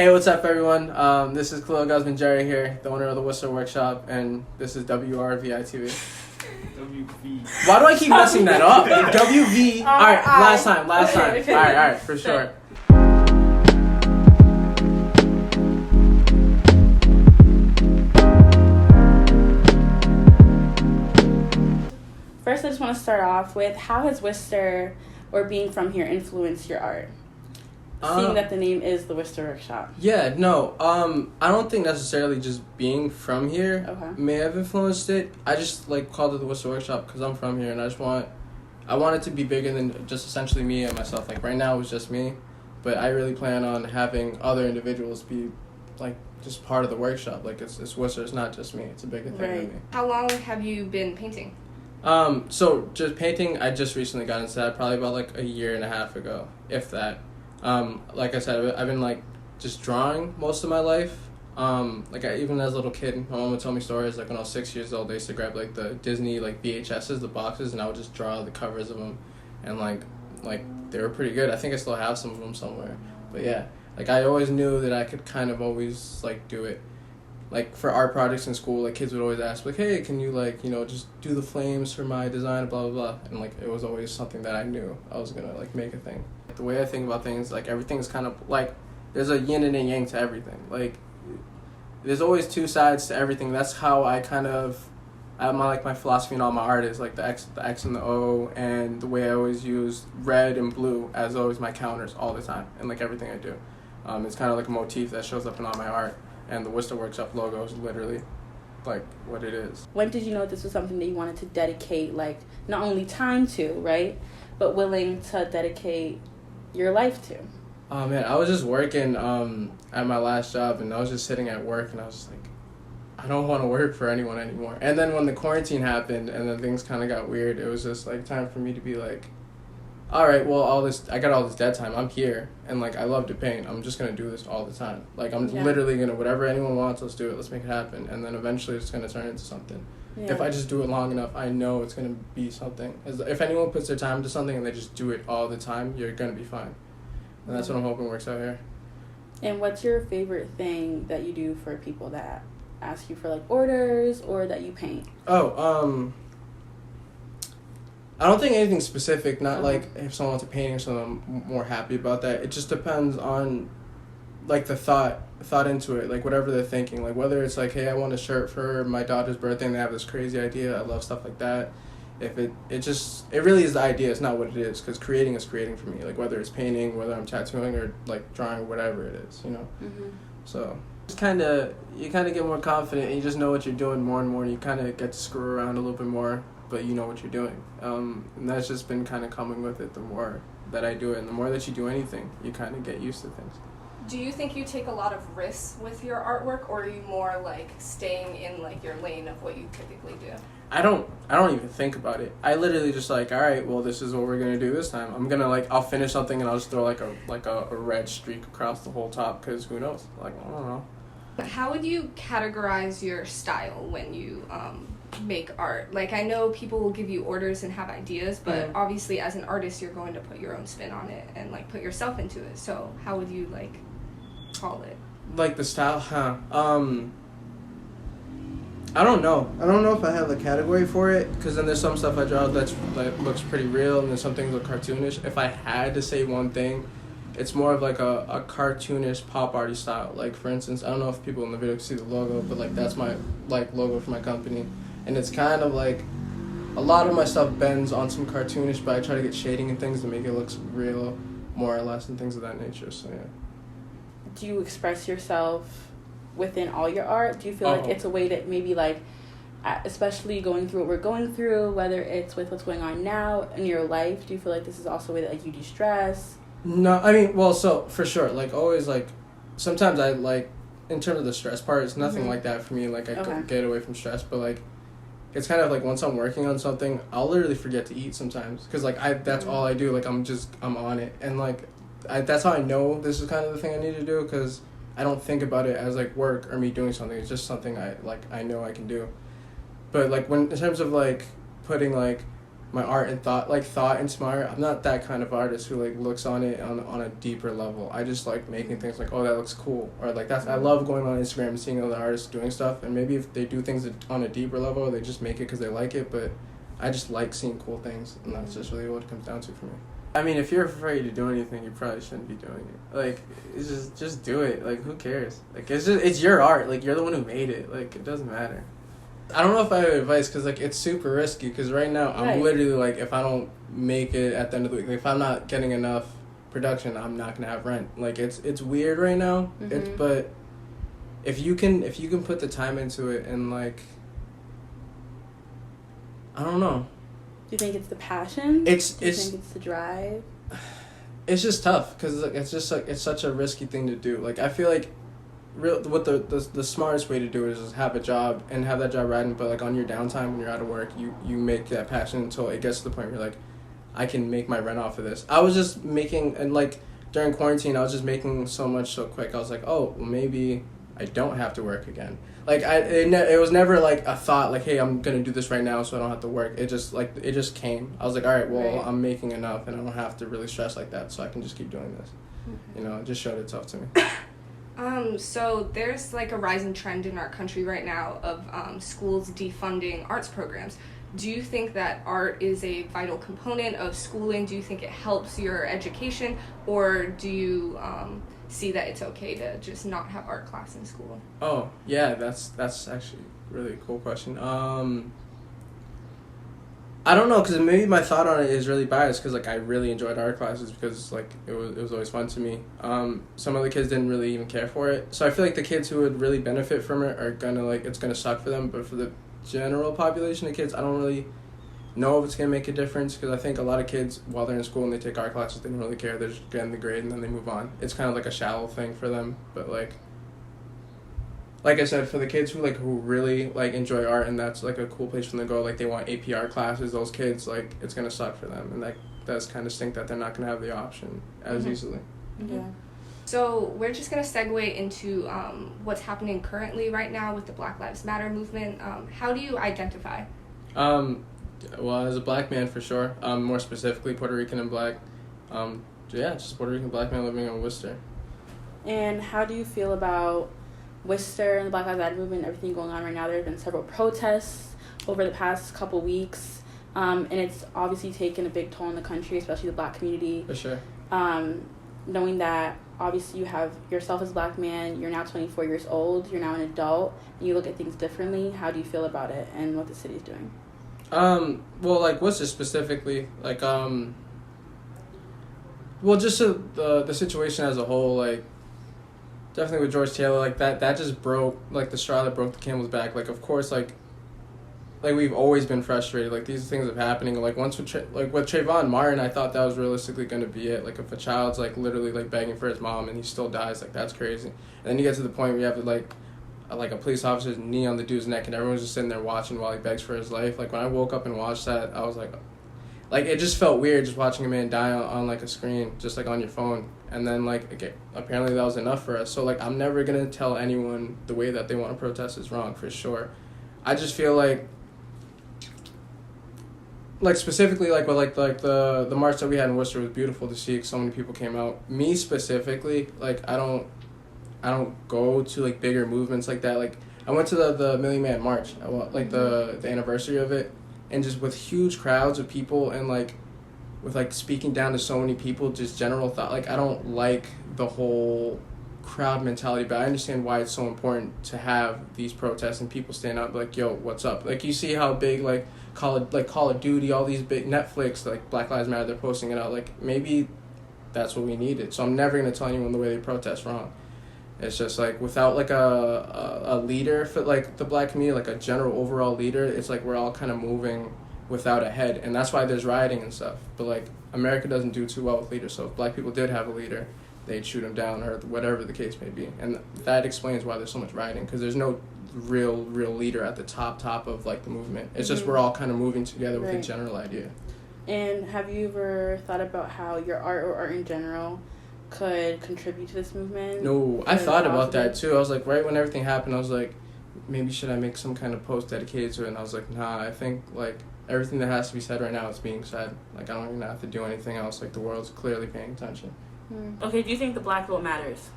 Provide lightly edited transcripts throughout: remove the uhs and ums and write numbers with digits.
Hey, what's up, everyone? This is Khalil Guzman Jerry here, the owner of the Whistler Workshop, and this is WRVI-TV. WV. Why do I keep messing that up? WV. All right, last time. Okay. All right, for sure. First, I just want to start off with how has Worcester or being from here influenced your art? Seeing that the name is the Worcester Workshop. Yeah, no, I don't think necessarily just being from here may have influenced it. I just called it the Worcester Workshop because I'm from here, and I want it to be bigger than just essentially me and myself. Like right now, it's just me, but I really plan on having other individuals be just part of the workshop. Like it's Worcester, it's not just me. It's a bigger thing than me. How long have you been painting? So just painting, I just recently got into that, probably about a year and a half ago, if that. Like I said, I've been just drawing most of my life. Even as a little kid, my mom would tell me stories when I was 6 years old. They used to grab the Disney VHSs, the boxes, and I would just draw the covers of them, and they were pretty good. I think I still have some of them somewhere. But yeah, I always knew that I could kind of always do it. For art projects in school, kids would always ask, hey, can you just do the flames for my design, blah blah blah, and it was always something that I knew I was gonna make a thing. The way I think about things, everything's kind of there's a yin and a yang to everything. There's always two sides to everything. That's how I kind of, my philosophy in all my art is the X and the O, and the way I always use red and blue as always my counters all the time in everything I do. It's kind of a motif that shows up in all my art, and the Worcester Workshop logo is literally what it is. When did you know this was something that you wanted to dedicate not only time to, right, but willing to dedicate your life to? Oh man, I was just working at my last job, and I was just sitting at work, and I was just I don't want to work for anyone anymore. And then when the quarantine happened and then things kind of got weird, it was just time for me to be all right, well, I got all this dead time. I'm here, and I love to paint. I'm just gonna do this all the time. Literally gonna, whatever anyone wants, let's do it. Let's make it happen. And then eventually it's gonna turn into something. Yeah. If I just do it long enough, I know it's gonna be something. If anyone puts their time into something and they just do it all the time, you're gonna be fine. And that's what I'm hoping works out here. And what's your favorite thing that you do for people that ask you for orders or that you paint? I don't think anything specific. Not if someone wants a painting or something, I'm more happy about that. It just depends on the thought into it, whatever they're thinking, whether it's hey, I want a shirt for my daughter's birthday and they have this crazy idea. I love stuff like that. If it really is the idea, it's not what it is, because creating is creating for me, whether it's painting, whether I'm tattooing or drawing, whatever it is, So you kind of get more confident, and you just know what you're doing more and more, and you kind of get to screw around a little bit more, but you know what you're doing, and that's just been kind of coming with it. The more that I do it, and the more that you do anything, you kind of get used to things. Do you think you take a lot of risks with your artwork, or are you more staying in your lane of what you typically do? I don't even think about it. I literally just all right, well, this is what we're gonna do this time. I'm gonna I'll finish something and I'll just throw a red streak across the whole top, because who knows? I don't know. How would you categorize your style when you make art? I know people will give you orders and have ideas, but obviously as an artist you're going to put your own spin on it and put yourself into it. So how would you call it? The style, huh? I don't know. I don't know if I have a category for it, because then there's some stuff I draw that looks pretty real, and then some things look cartoonish. If I had to say one thing, it's more of a cartoonish pop arty style. For instance, I don't know if people in the video can see the logo, but that's my logo for my company, and it's kind of a lot of my stuff bends on some cartoonish, but I try to get shading and things to make it look real, more or less, and things of that nature. So yeah. Do you express yourself within all your art? Do you feel it's a way that maybe especially going through what we're going through, whether it's with what's going on now in your life, do you feel this is also a way that you de-stress? No, I mean, well, so for sure, always, sometimes I in terms of the stress part, it's nothing like that for me. I get away from stress, but it's kind of once I'm working on something, I'll literally forget to eat sometimes, because that's all I do. I'm on it, and that's how I know this is kind of the thing I need to do, because I don't think about it as work or me doing something. It's just something I know I can do. But when in terms of putting my art and thought inspired. I'm not that kind of artist who like looks on it on a deeper level. I just like making things like, oh, that looks cool, or like I love going on Instagram and seeing other artists doing stuff, and maybe if they do things on a deeper level, they just make it because they like it. But I just like seeing cool things, and that's just really what it comes down to for me. I mean, if you're afraid to do anything, you probably shouldn't be doing it. Like, it's just do it. Like, who cares? Like, it's your art. Like, you're the one who made it. Like, it doesn't matter. I don't know if I have advice because, like, it's super risky because right now I'm literally, like, if I don't make it at the end of the week, like, if I'm not getting enough production, I'm not going to have rent. Like, it's weird right now. Mm-hmm. But if you can put the time into it and, like, I don't know. Do you think it's the passion? Do you think it's the drive? It's just tough because like, it's just like it's such a risky thing to do. Like I feel like what the smartest way to do it is just have a job and have that job riding, but like on your downtime when you're out of work, you make that passion until it gets to the point where you're like, I can make my rent off of this. I was just making, and like during quarantine, I was just making so much so quick. I was like, oh, well, maybe I don't have to work again. Like it was never like a thought like, hey, I'm gonna do this right now so I don't have to work. It just came. I was like, all right, well, I'm making enough and I don't have to really stress like that, so I can just keep doing this. You know, it just showed itself to me. So there's like a rising trend in our country right now of schools defunding arts programs. Do you think that art is a vital component of schooling? Do you think it helps your education, or do you see that it's okay to just not have art class in school? Oh yeah, that's actually a really cool question. I don't know, because maybe my thought on it is really biased because like I really enjoyed art classes because like it was always fun to me. Some of the kids didn't really even care for it, so I feel like the kids who would really benefit from it are gonna like it's gonna suck for them. But for the general population of kids, I don't really know if it's gonna make a difference because I think a lot of kids while they're in school and they take art classes, they don't really care. They're just getting the grade and then they move on. It's kind of like a shallow thing for them, but like I said, for the kids who really like enjoy art and that's like a cool place for them to go, like they want AP art classes, those kids, like it's gonna suck for them, and that does kind of stink that they're not gonna have the option as easily. Yeah. So we're just gonna segue into what's happening currently right now with the Black Lives Matter movement. How do you identify? Well, as a black man for sure. More specifically Puerto Rican and black. Just Puerto Rican black man living in Worcester. And how do you feel about Worcester and the Black Lives Matter movement, everything going on right now? There have been several protests over the past couple weeks, and it's obviously taken a big toll on the country, especially the black community. For sure. Knowing that obviously you have yourself as a black man, you're now 24 years old, you're now an adult, and you look at things differently. How do you feel about it and what the city's doing? Well, like, Worcester specifically, like, well, just the situation as a whole, like, definitely with George Taylor, like, that just broke, like, the straw that broke the camel's back. Like, of course, like we've always been frustrated. Like, these things are happening. Like, once with Trayvon Martin, I thought that was realistically going to be it. Like, if a child's, like, literally, like, begging for his mom and he still dies, like, that's crazy. And then you get to the point where you have, like a police officer's knee on the dude's neck and everyone's just sitting there watching while he begs for his life. Like, when I woke up and watched that, I was like, it just felt weird just watching a man die on like, a screen, just, like, on your phone. And then, like, okay, apparently that was enough for us. So, like, I'm never going to tell anyone the way that they want to protest is wrong, for sure. I just feel like specifically, like, with, like the march that we had in Worcester was beautiful to see. So many people came out. Me specifically, like, I don't go to, like, bigger movements like that. Like, I went to the Million Man March, like, the anniversary of it, and just with huge crowds of people and, like, with, like, speaking down to so many people, just general thought. Like, I don't like the whole crowd mentality, but I understand why it's so important to have these protests and people stand up like, yo, what's up? Like, you see how big, like, Call of Duty, all these big Netflix, like, Black Lives Matter, they're posting it out. Like, maybe that's what we needed. So I'm never going to tell anyone the way they protest wrong. It's just, like, without, like, a leader for, like, the black community, like, a general overall leader, it's like we're all kind of moving without a head. And that's why there's rioting and stuff. But, like, America doesn't do too well with leaders. So if black people did have a leader, they'd shoot him down or whatever the case may be. And that explains why there's so much rioting, because there's no real leader at the top of, like, the movement. It's just we're all kind of moving together with a general idea. And have you ever thought about how your art or art in general could contribute to this movement? No, I thought about that too. I was like, right when everything happened, I was like, maybe should I make some kind of post dedicated to it? And I was like, nah, I think, like, everything that has to be said right now is being said. Like, I don't even have to do anything else. Like, the world's clearly paying attention. Okay, do you think the black vote matters?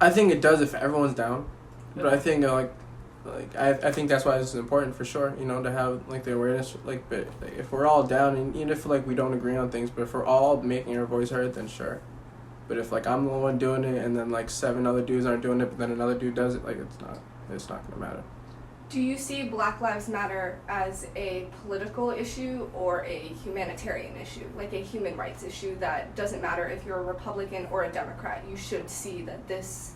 I think it does if everyone's down. But I think, I think that's why this is important for sure, to have, like, the awareness, like, but if we're all down, and even if, like, we don't agree on things, but if we're all making our voice heard, then sure. But if, like, I'm the one doing it, and then, like, 7 other dudes aren't doing it, but then another dude does it, like, it's not gonna matter. Do you see Black Lives Matter as a political issue or a humanitarian issue, like a human rights issue that doesn't matter if you're a Republican or a Democrat? You should see that this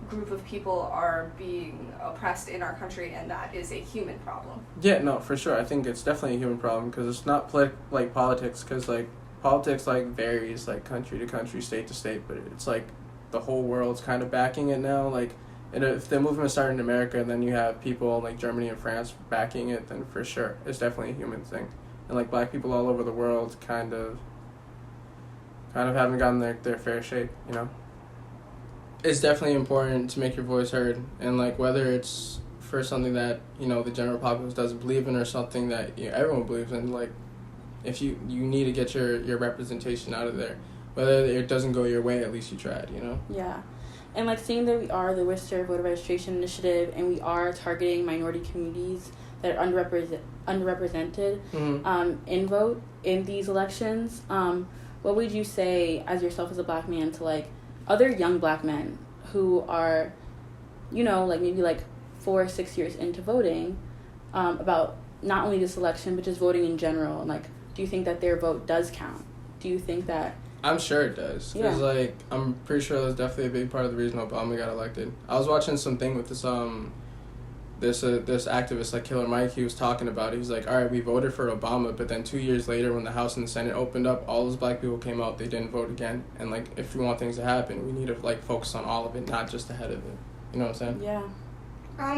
group of people are being oppressed in our country, and that is a human problem. Yeah, no, for sure. I think it's definitely a human problem, because it's not like politics, because, like, politics, like, varies, like, country to country, state to state, but it's, like, the whole world's kind of backing it now, like. And if the movement started in America, and then you have people in, like, Germany and France backing it, then for sure, it's definitely a human thing. And, like, black people all over the world kind of haven't gotten their fair shake, It's definitely important to make your voice heard, and, like, whether it's for something that, the general populace doesn't believe in, or something that everyone believes in, like, if you need to get your representation out of there. Whether it doesn't go your way, at least you tried, Yeah. And, like, seeing that we are the Worcester Voter Registration Initiative, and we are targeting minority communities that are underrepresented in vote in these elections, what would you say as yourself as a black man to, like, other young black men who are, like, maybe, like, 4 or 6 years into voting, about not only this election, but just voting in general? And, like, do you think that their vote does count? Do you think that... I'm sure it does, because like, I'm pretty sure that's definitely a big part of the reason Obama got elected. I was watching something with this activist, like Killer Mike. He was talking about it. He was like, all right, we voted for Obama, but then 2 years later, when the House and the Senate opened up, all those black people came out, they didn't vote again. And, like, if we want things to happen, we need to, like, focus on all of it, not just the head of it. You know what I'm saying? Yeah.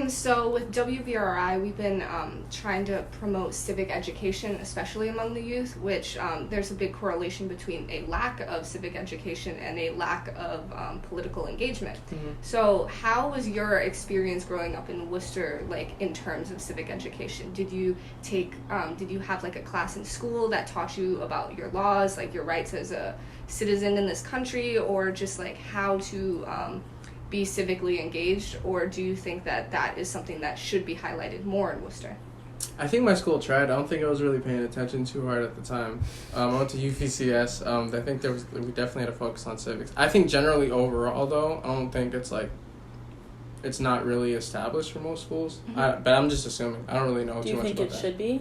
So with WVRI, we've been trying to promote civic education, especially among the youth, which there's a big correlation between a lack of civic education and a lack of political engagement. Mm-hmm. So how was your experience growing up in Worcester, like, in terms of civic education? Did you have, like, a class in school that taught you about your laws, like your rights as a citizen in this country, or just, like, how to be civically engaged, or do you think that is something that should be highlighted more in Worcester? I think my school tried. I don't think I was really paying attention too hard at the time. I went to UPCS. I think we definitely had a focus on civics. I think generally overall, though, I don't think it's not really established for most schools. Mm-hmm. But I'm just assuming. I don't really know too much about that. Do you think it should be?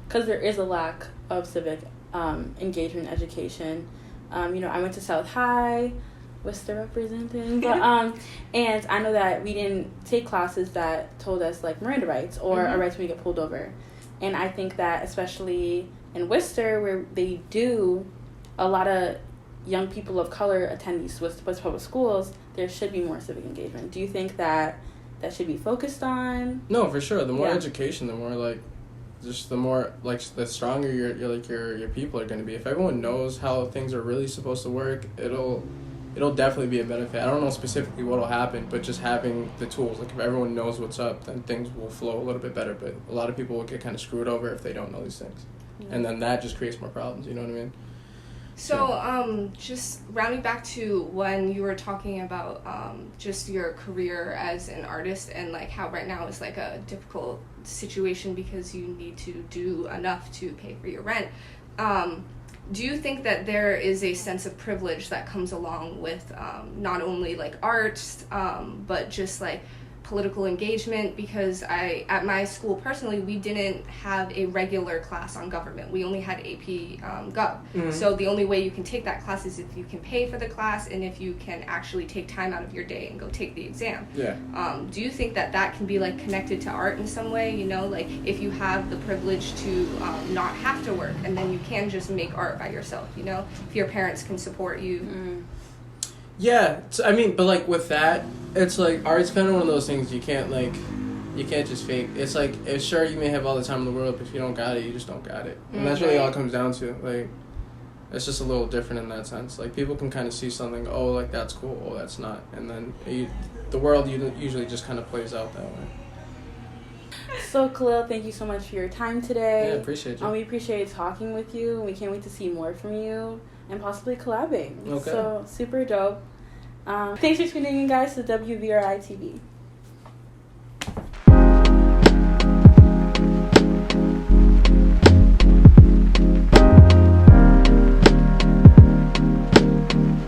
Because there is a lack of civic engagement education. I went to South High, Worcester representing, but and I know that we didn't take classes that told us, like, Miranda rights or our rights when we get pulled over. And I think that especially in Worcester, where they do a lot of young people of color attend these Worcester public schools, there should be more civic engagement. Do you think that should be focused on? No, for sure. The more education, the more, like, just the more, like, the stronger your people are going to be. If everyone knows how things are really supposed to work, it'll definitely be a benefit. I don't know specifically what will happen, but just having the tools, like, if everyone knows what's up, then things will flow a little bit better. But a lot of people will get kind of screwed over if they don't know these things. Mm-hmm. And then that just creates more problems, you know what I mean? So, just rounding back to when you were talking about just your career as an artist, and, like, how right now is, like, a difficult situation because you need to do enough to pay for your rent. Do you think that there is a sense of privilege that comes along with not only, like, arts, but just, like, political engagement? Because at my school personally, we didn't have a regular class on government. We only had AP Gov. Mm-hmm. So the only way you can take that class is if you can pay for the class and if you can actually take time out of your day and go take the exam. Yeah. Do you think that can be, like, connected to art in some way? Like, if you have the privilege to not have to work, and then you can just make art by yourself, if your parents can support you. Mm. Yeah, I mean, but, like, with that, it's like art's kind of one of those things you can't just fake. It's like, sure, you may have all the time in the world, but if you don't got it, you just don't got it. And that's really all it comes down to. Like, it's just a little different in that sense. Like, people can kind of see something, oh, like, that's cool, oh, that's not. And then the world usually just kind of plays out that way. So Khalil, thank you so much for your time today. Yeah, appreciate you. We appreciate talking with you. We can't wait to see more from you and possibly collabing. Okay. So super dope. Thanks for tuning in, guys, to WVRI TV.